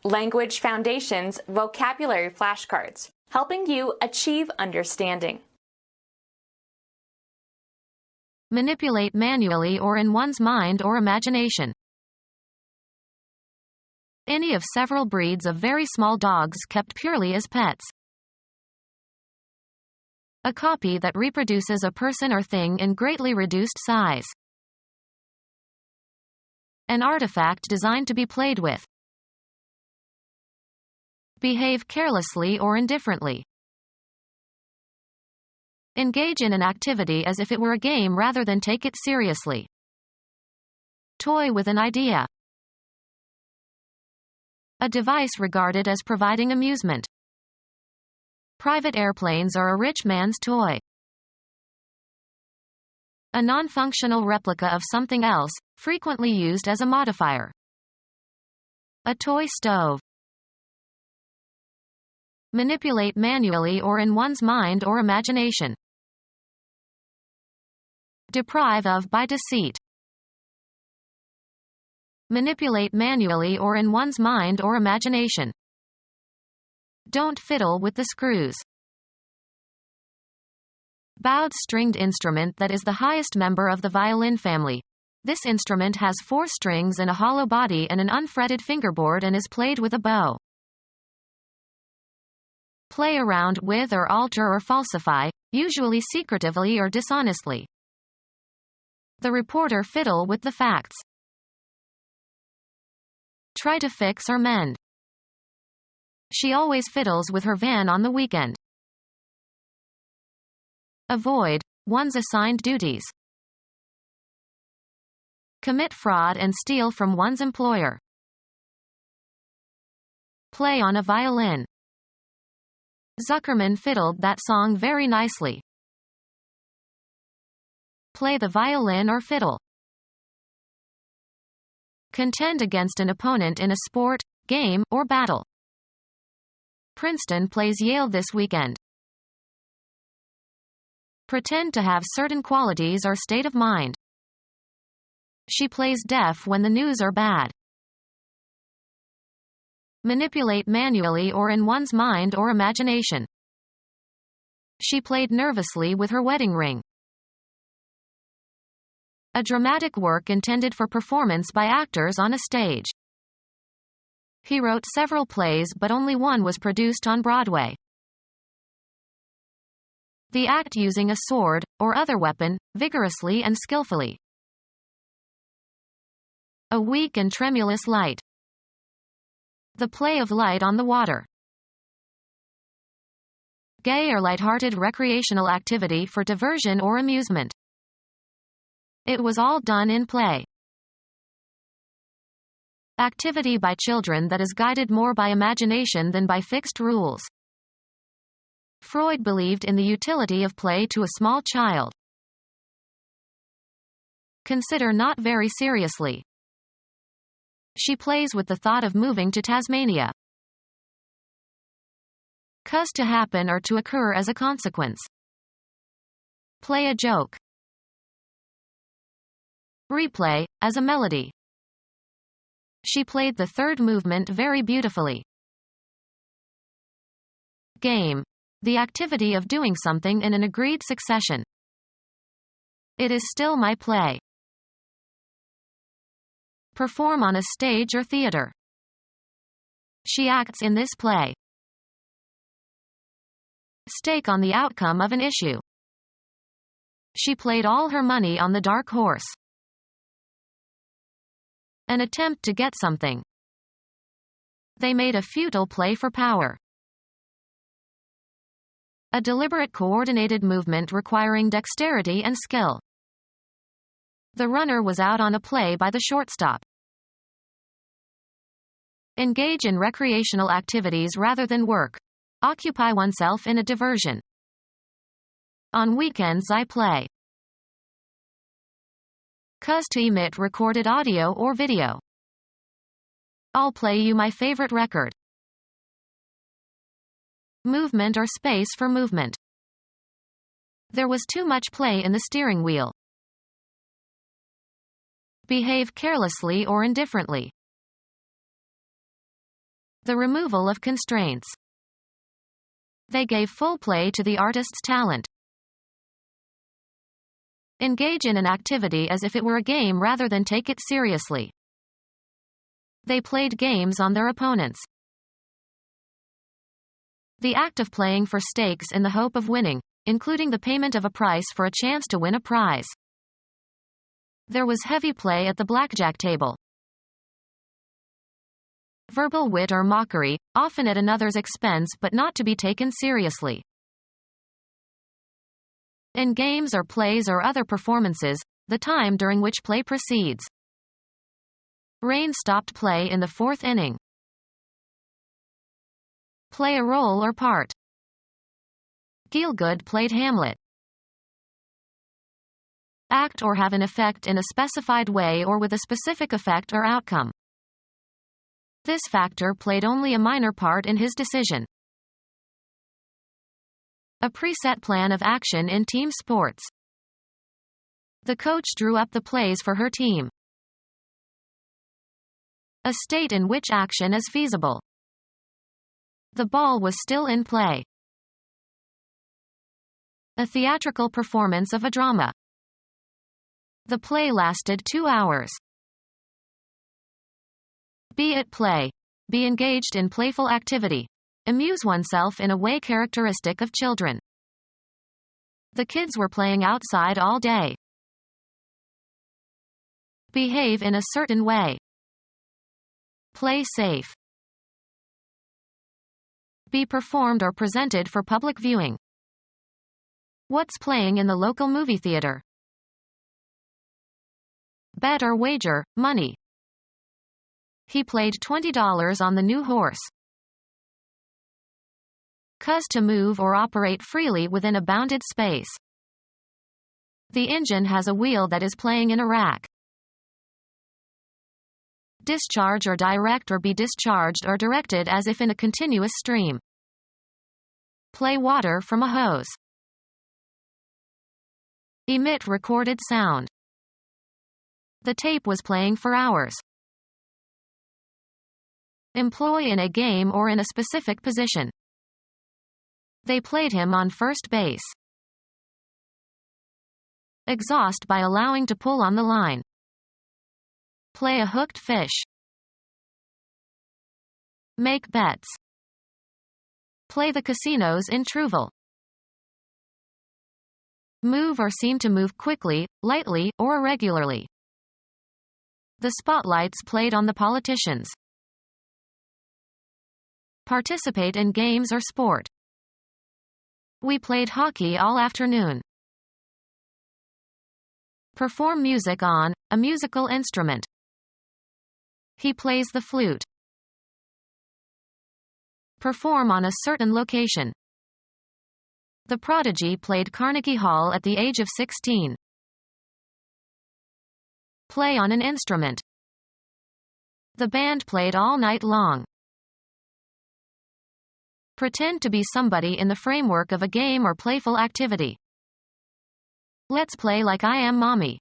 Language Foundations Vocabulary Flashcards, helping you achieve understanding. Manipulate manually or in one's mind or imagination. Any of several breeds of very small dogs kept purely as pets. A copy that reproduces a person or thing in greatly reduced size. An artifact designed to be played with. Behave carelessly or indifferently. Engage in an activity as if it were a game rather than take it seriously. Toy with an idea. A device regarded as providing amusement. Private airplanes are a rich man's toy. A non-functional replica of something else, frequently used as a modifier. A toy stove. Manipulate manually or in one's mind or imagination. Deprive of by deceit. Manipulate manually or in one's mind or imagination. Don't fiddle with the screws. Bowed stringed instrument that is the highest member of the violin family. This instrument has 4 strings and a hollow body and an unfretted fingerboard and is played with a bow. Play around with or alter or falsify, usually secretively or dishonestly. The reporter fiddle with the facts. Try to fix or mend. She always fiddles with her van on the weekend. Avoid one's assigned duties. Commit fraud and steal from one's employer. Play on a violin. Zuckerman fiddled that song very nicely. Play the violin or fiddle. Contend against an opponent in a sport, game, or battle. Princeton plays Yale this weekend. Pretend to have certain qualities or state of mind. She plays deaf when the news are bad. Manipulate manually or in one's mind or imagination. She played nervously with her wedding ring. A dramatic work intended for performance by actors on a stage. He wrote several plays but only one was produced on Broadway. The act using a sword, or other weapon, vigorously and skillfully. A weak and tremulous light. The play of light on the water. Gay or light-hearted recreational activity for diversion or amusement. It was all done in play. Activity by children that is guided more by imagination than by fixed rules. Freud believed in the utility of play to a small child. Consider not very seriously. She plays with the thought of moving to Tasmania. Cause to happen or to occur as a consequence. Play a joke. Replay, as a melody. She played the 3rd movement very beautifully. Game. The activity of doing something in an agreed succession. It is still my play. Perform on a stage or theater. She acts in this play. Stake on the outcome of an issue. She played all her money on the dark horse. An attempt to get something. They made a futile play for power. A deliberate coordinated movement requiring dexterity and skill. The runner was out on a play by the shortstop. Engage in recreational activities rather than work. Occupy oneself in a diversion. On weekends I play. Cause to emit recorded audio or video. I'll play you my favorite record. Movement or space for movement. There was too much play in the steering wheel. Behave carelessly or indifferently. The removal of constraints. They gave full play to the artist's talent. Engage in an activity as if it were a game rather than take it seriously. They played games on their opponents. The act of playing for stakes in the hope of winning, including the payment of a price for a chance to win a prize. There was heavy play at the blackjack table. Verbal wit or mockery, often at another's expense but not to be taken seriously. In games or plays or other performances, the time during which play proceeds. Rain stopped play in the fourth inning. Play a role or part. Gielgud played Hamlet. Act or have an effect in a specified way or with a specific effect or outcome. This factor played only a minor part in his decision. A preset plan of action in team sports. The coach drew up the plays for her team. A state in which action is feasible. The ball was still in play. A theatrical performance of a drama. The play lasted 2 hours. Be at play. Be engaged in playful activity. Amuse oneself in a way characteristic of children. The kids were playing outside all day. Behave in a certain way. Play safe. Be performed or presented for public viewing. What's playing in the local movie theater? Bet or wager, money. He played $20 on the new horse. Cause to move or operate freely within a bounded space. The engine has a wheel that is playing in a rack. Discharge or direct or be discharged or directed as if in a continuous stream. Play water from a hose. Emit recorded sound. The tape was playing for hours. Employ in a game or in a specific position. They played him on first base. Exhaust by allowing to pull on the line. Play a hooked fish. Make bets. Play the casinos in Trouville. Move or seem to move quickly, lightly, or irregularly. The spotlights played on the politicians. Participate in games or sport. We played hockey all afternoon. Perform music on a musical instrument. He plays the flute. Perform on a certain location. The prodigy played Carnegie Hall at the age of 16. Play on an instrument. The band played all night long. Pretend to be somebody in the framework of a game or playful activity. Let's play like I am mommy.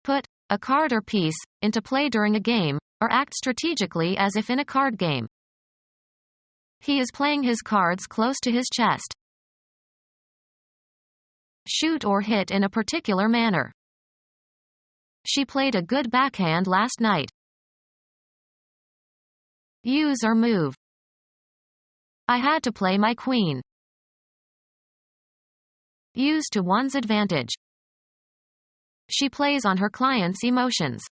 Put a card or piece into play during a game, or act strategically as if in a card game. He is playing his cards close to his chest. Shoot or hit in a particular manner. She played a good backhand last night. Use or move. I had to play my queen. Use to one's advantage. She plays on her client's emotions.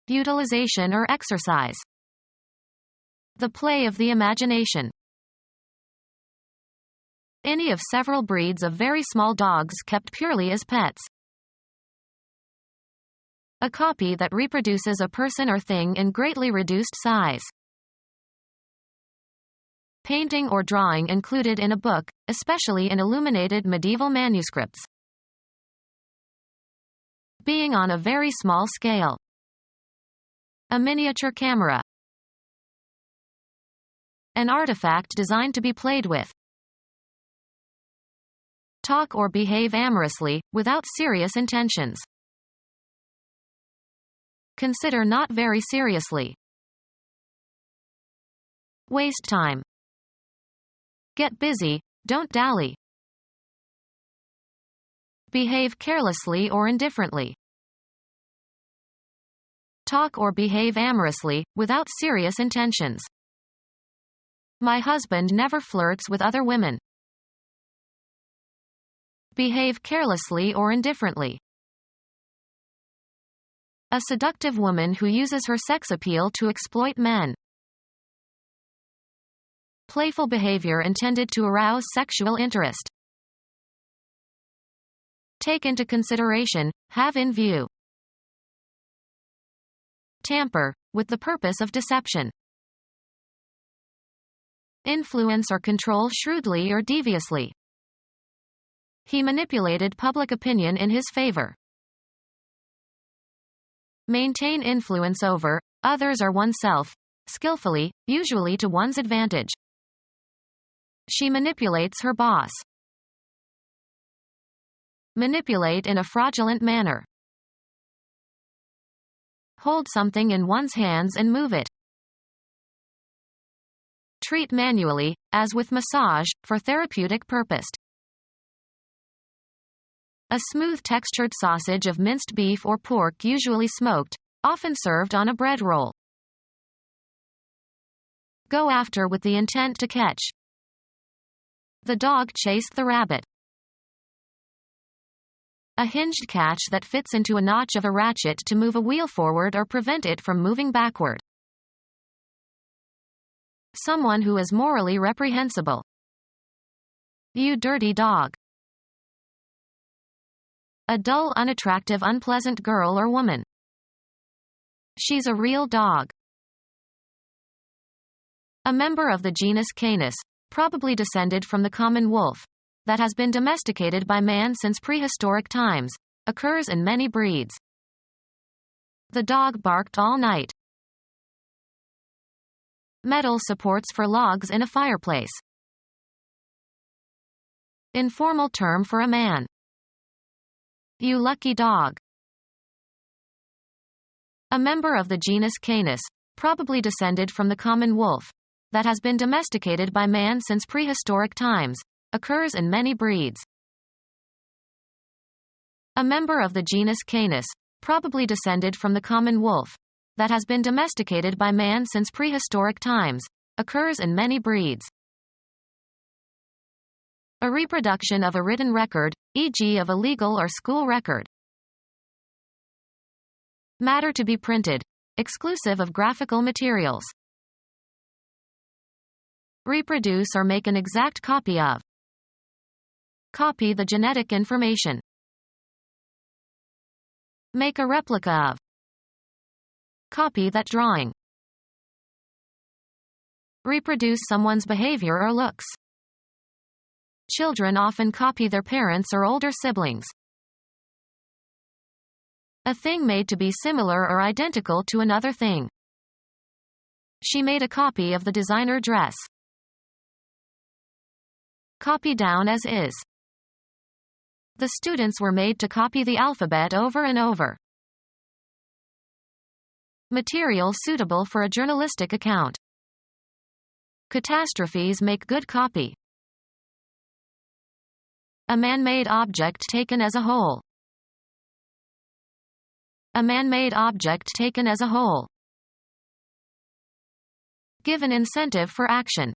Utilization or exercise. The play of the imagination. Any of several breeds of very small dogs kept purely as pets. A copy that reproduces a person or thing in greatly reduced size. Painting or drawing included in a book, especially in illuminated medieval manuscripts. Being on a very small scale. A miniature camera. An artifact designed to be played with. Talk or behave amorously, without serious intentions. consider not very seriously. Waste time. Get busy, don't dally. Behave carelessly or indifferently. Talk or behave amorously, without serious intentions. My husband never flirts with other women. Behave carelessly or indifferently. A seductive woman who uses her sex appeal to exploit men. Playful behavior intended to arouse sexual interest. Take into consideration, have in view. Tamper, with the purpose of deception. Influence or control shrewdly or deviously. He manipulated public opinion in his favor. Maintain influence over others or oneself, skillfully, usually to one's advantage. She manipulates her boss. Manipulate in a fraudulent manner. Hold something in one's hands and move it. Treat manually, as with massage, for therapeutic purpose. A smooth textured sausage of minced beef or pork, usually smoked, often served on a bread roll. Go after with the intent to catch. The dog chased the rabbit. A hinged catch that fits into a notch of a ratchet to move a wheel forward or prevent it from moving backward. Someone who is morally reprehensible. You dirty dog. A dull, unattractive, unpleasant girl or woman. She's a real dog. A member of the genus Canis, probably descended from the common wolf, that has been domesticated by man since prehistoric times, occurs in many breeds. The dog barked all night. Metal supports for logs in a fireplace. Informal term for a man. You lucky dog. A member of the genus Canis, probably descended from the common wolf, that has been domesticated by man since prehistoric times, occurs in many breeds. A member of the genus Canis, probably descended from the common wolf, that has been domesticated by man since prehistoric times, occurs in many breeds. A reproduction of a written record, e.g. of a legal or school record. Matter to be printed, exclusive of graphical materials. Reproduce or make an exact copy of. Copy the genetic information. Make a replica of. Copy that drawing. Reproduce someone's behavior or looks. Children often copy their parents or older siblings. A thing made to be similar or identical to another thing. She made a copy of the designer dress. Copy down as is. The students were made to copy the alphabet over and over. Material suitable for a journalistic account. Catastrophes make good copy. A man-made object taken as a whole. A man-made object taken as a whole. Give an incentive for action.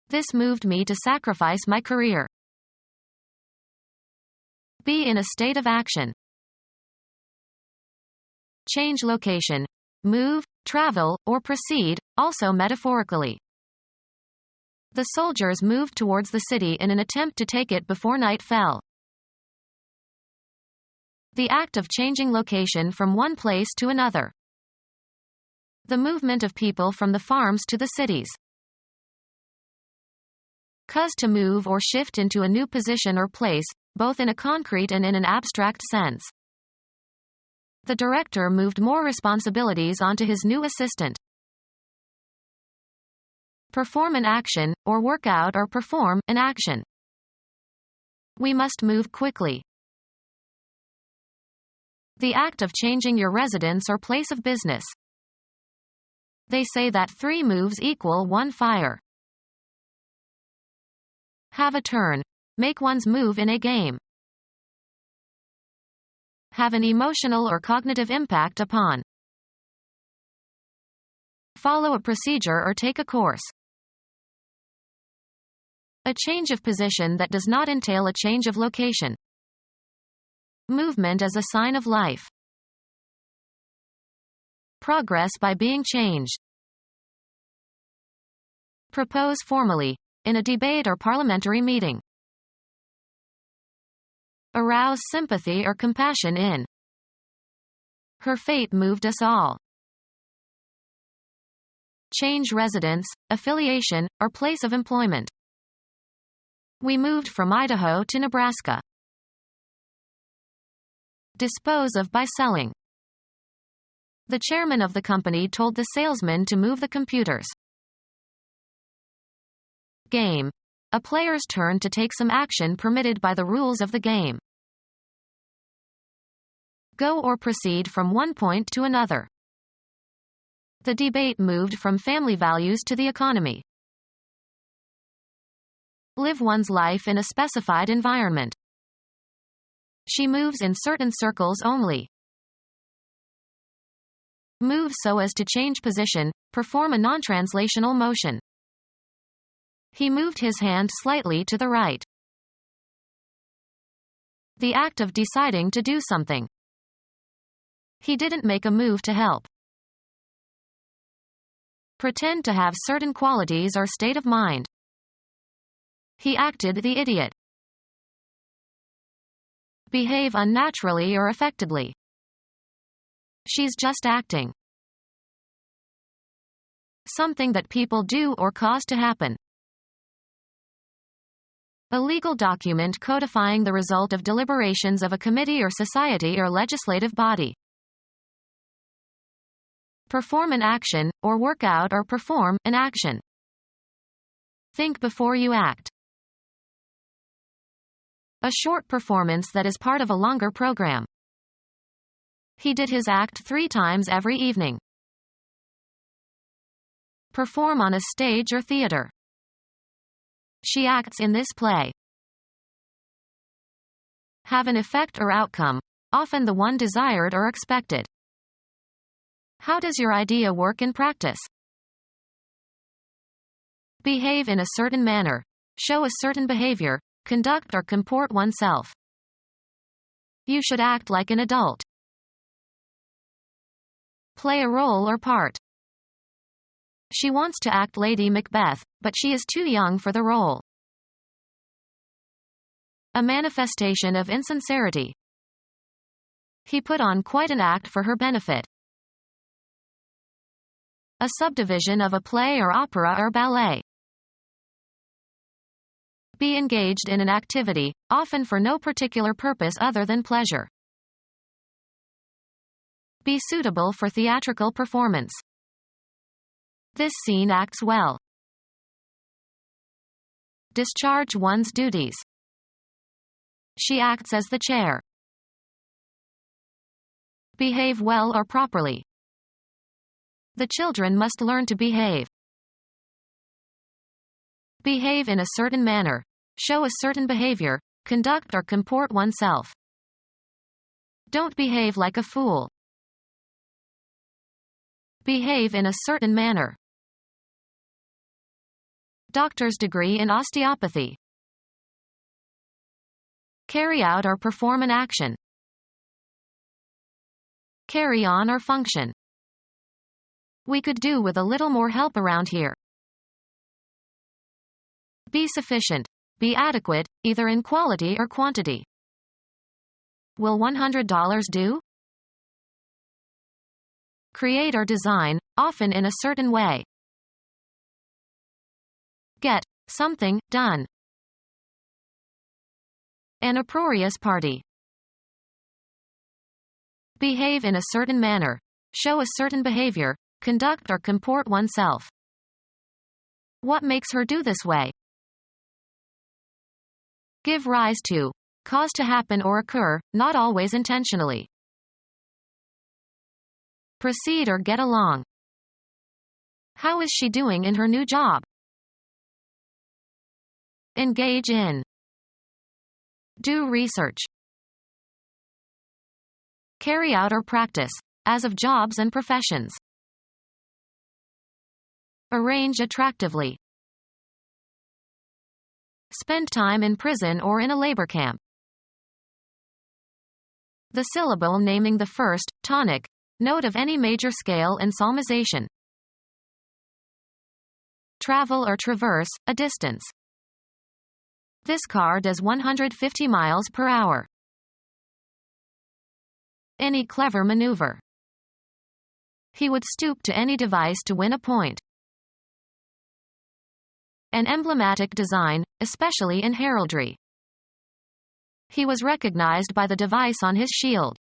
This moved me to sacrifice my career. Be in a state of action. Change location. Move, travel, or proceed, also metaphorically. The soldiers moved towards the city in an attempt to take it before night fell. The act of changing location from one place to another. The movement of people from the farms to the cities. Cause to move or shift into a new position or place, both in a concrete and in an abstract sense. The director moved more responsibilities onto his new assistant. Perform an action, or work out or perform an action. We must move quickly. The act of changing your residence or place of business. They say that 3 moves equal 1 fire. Have a turn. Make one's move in a game. Have an emotional or cognitive impact upon. Follow a procedure or take a course. A change of position that does not entail a change of location. Movement as a sign of life. Progress by being changed. Propose formally, in a debate or parliamentary meeting. Arouse sympathy or compassion in. Her fate moved us all. Change residence, affiliation, or place of employment. We moved from Idaho to Nebraska. Dispose of by selling. The chairman of the company told the salesman to move the computers. Game. A player's turn to take some action permitted by the rules of the game. Go or proceed from one point to another. The debate moved from family values to the economy. Live one's life in a specified environment. She moves in certain circles only. Move so as to change position, perform a non-translational motion. He moved his hand slightly to the right. The act of deciding to do something. He didn't make a move to help. Pretend to have certain qualities or state of mind. He acted the idiot. Behave unnaturally or affectedly. She's just acting. Something that people do or cause to happen. A legal document codifying the result of deliberations of a committee or society or legislative body. Perform an action, or work out or perform an action. Think before you act. A short performance that is part of a longer program. He did his act 3 times every evening. Perform on a stage or theater. She acts in this play. Have an effect or outcome, often the one desired or expected. How does your idea work in practice? Behave in a certain manner. Show a certain behavior, conduct or comport oneself. You should act like an adult. Play a role or part. She wants to act Lady Macbeth, but she is too young for the role. A manifestation of insincerity. He put on quite an act for her benefit. A subdivision of a play or opera or ballet. Be engaged in an activity, often for no particular purpose other than pleasure. Be suitable for theatrical performance. This scene acts well. Discharge one's duties. She acts as the chair. Behave well or properly. The children must learn to behave. Behave in a certain manner. Show a certain behavior, conduct or comport oneself. Don't behave like a fool. Behave in a certain manner. Doctor's degree in osteopathy. Carry out or perform an action. Carry on or function. We could do with a little more help around here. Be sufficient. Be adequate, either in quality or quantity. Will $100 do? Create or design, often in a certain way. Get something done. An uproarious party. Behave in a certain manner. Show a certain behavior, conduct or comport oneself. What makes her do this way? Give rise to. Cause to happen or occur, not always intentionally. Proceed or get along. How is she doing in her new job? Engage in. Do research. Carry out or practice, as of jobs and professions. Arrange attractively. Spend time in prison or in a labor camp. The syllable naming the first, tonic, note of any major scale in psalmization. Travel or traverse, a distance. This car does 150 miles per hour. Any clever maneuver. He would stoop to any device to win a point. An emblematic design, especially in heraldry. He was recognized by the device on his shield.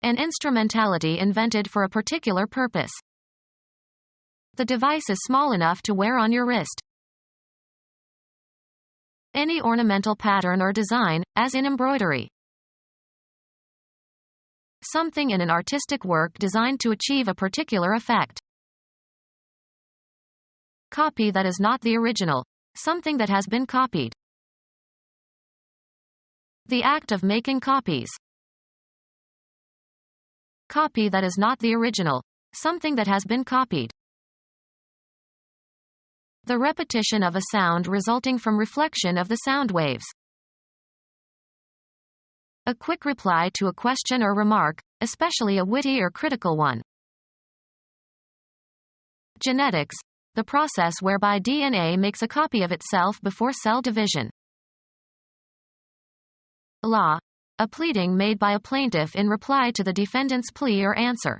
An instrumentality invented for a particular purpose. The device is small enough to wear on your wrist. Any ornamental pattern or design, as in embroidery. Something in an artistic work designed to achieve a particular effect. Copy that is not the original. Something that has been copied. The act of making copies. Copy that is not the original. Something that has been copied. The repetition of a sound resulting from reflection of the sound waves. A quick reply to a question or remark, especially a witty or critical one. Genetics, the process whereby DNA makes a copy of itself before cell division. Law, a pleading made by a plaintiff in reply to the defendant's plea or answer.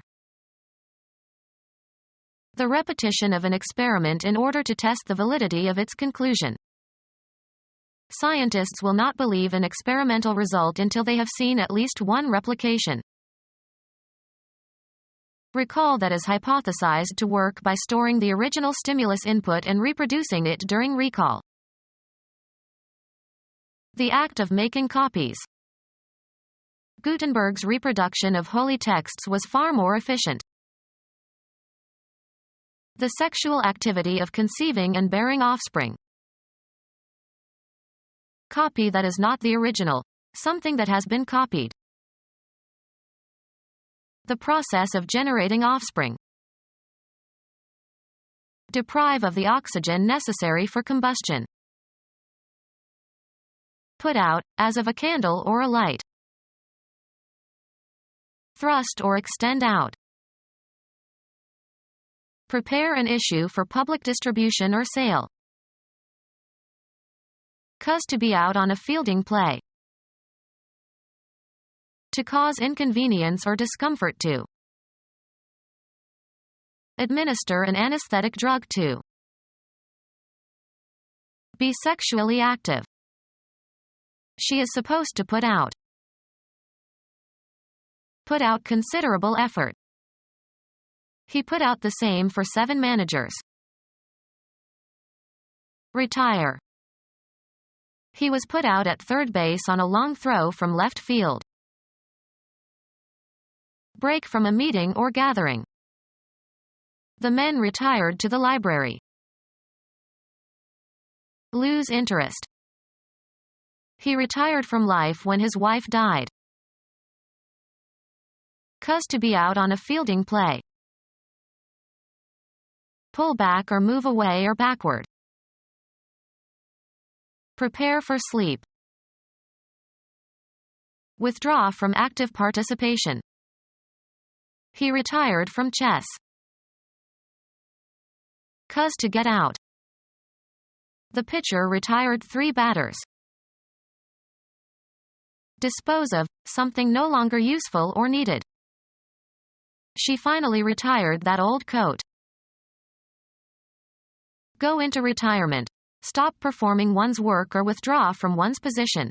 The repetition of an experiment in order to test the validity of its conclusion. Scientists will not believe an experimental result until they have seen at least one replication. Recall that is hypothesized to work by storing the original stimulus input and reproducing it during recall. The act of making copies. Gutenberg's reproduction of holy texts was far more efficient. The sexual activity of conceiving and bearing offspring. Copy that is not the original. Something that has been copied. The process of generating offspring. Deprive of the oxygen necessary for combustion. Put out, as of a candle or a light. Thrust or extend out. Prepare an issue for public distribution or sale. Cause to be out on a fielding play. To cause inconvenience or discomfort to. Administer an anesthetic drug to. Be sexually active. She is supposed to put out. Put out considerable effort. He put out the same for 7 managers. Retire. He was put out at third base on a long throw from left field. Break from a meeting or gathering. The men retired to the library. Lose interest. He retired from life when his wife died. Cause to be out on a fielding play. Pull back or move away or backward. Prepare for sleep. Withdraw from active participation. He retired from chess. Cause to get out. The pitcher retired 3 batters. Dispose of, something no longer useful or needed. She finally retired that old coat. Go into retirement. Stop performing one's work or withdraw from one's position.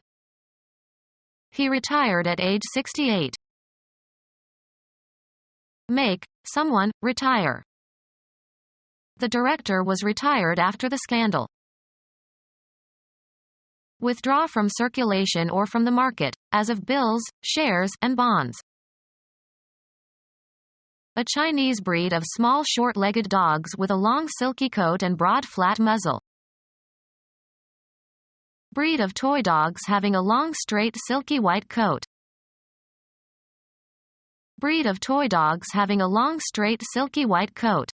He retired at age 68. Make someone retire. The director was retired after the scandal. Withdraw from circulation or from the market, as of bills, shares, and bonds. A Chinese breed of small short-legged dogs with a long silky coat and broad flat muzzle. Breed of toy dogs having a long straight silky white coat. Breed of toy dogs having a long straight silky white coat.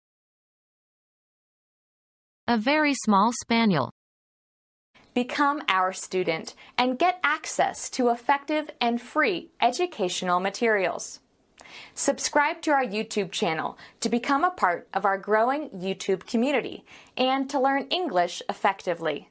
A very small spaniel. Become our student and get access to effective and free educational materials. Subscribe to our YouTube channel to become a part of our growing YouTube community and to learn English effectively.